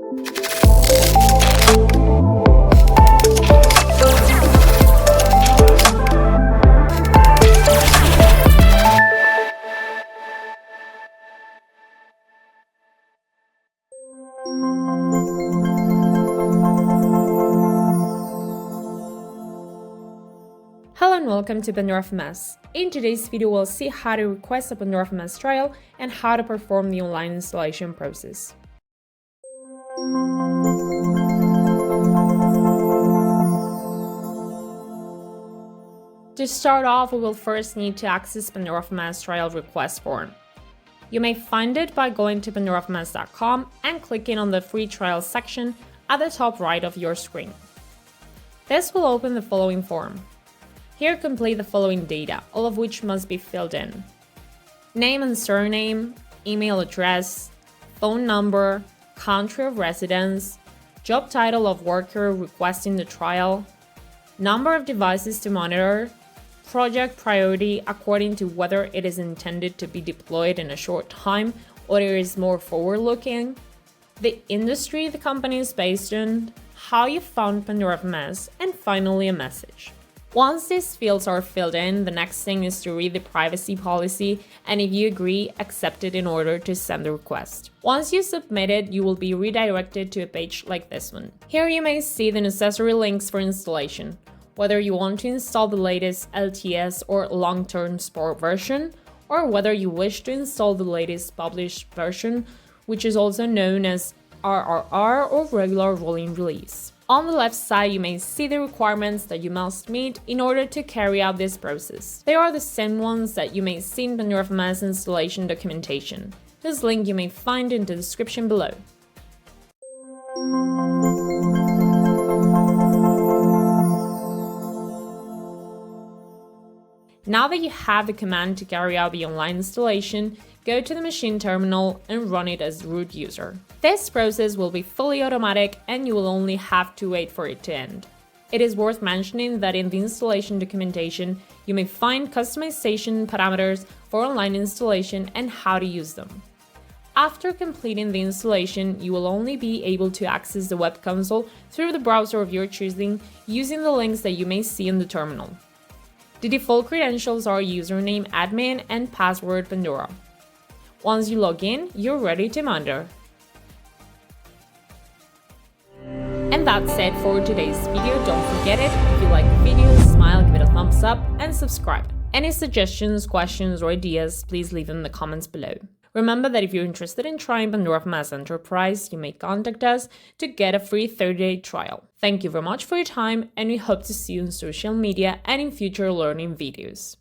Hello and welcome to Pandora FMS. In today's video, we'll see how to request a Pandora FMS trial and how to perform the online installation process. To start off, we will first need to access Pandora FMS trial request form. You may find it by going to PandoraFMS.com and clicking on the free trial section at the top right of your screen. This will open the following form. Here complete the following data, all of which must be filled in. Name and surname, email address, phone number, country of residence, job title of worker requesting the trial, number of devices to monitor, project priority according to whether it is intended to be deployed in a short time or it is more forward-looking, the industry the company is based in, how you found Pandora FMS, and finally a message. Once these fields are filled in, the next thing is to read the privacy policy, and if you agree, accept it in order to send the request. Once you submit it, you will be redirected to a page like this one. Here you may see the necessary links for installation, whether you want to install the latest LTS or long-term support version, or whether you wish to install the latest published version, which is also known as RRR or regular rolling release. On the left side, you may see the requirements that you must meet in order to carry out this process. They are the same ones that you may see in Pandora FMS installation documentation. This link you may find in the description below. Now that you have the command to carry out the online installation, go to the machine terminal and run it as root user. This process will be fully automatic and you will only have to wait for it to end. It is worth mentioning that in the installation documentation, you may find customization parameters for online installation and how to use them. After completing the installation, you will only be able to access the web console through the browser of your choosing using the links that you may see in the terminal. The default credentials are username admin and password Pandora. Once you log in, you're ready to monitor. And that's it for today's video. Don't forget it. If you like the video, smile, give it a thumbs up, and subscribe. Any suggestions, questions, or ideas, please leave them in the comments below. Remember that if you're interested in trying Pandora FMS Enterprise, you may contact us to get a free 30-day trial. Thank you very much for your time, and we hope to see you on social media and in future learning videos.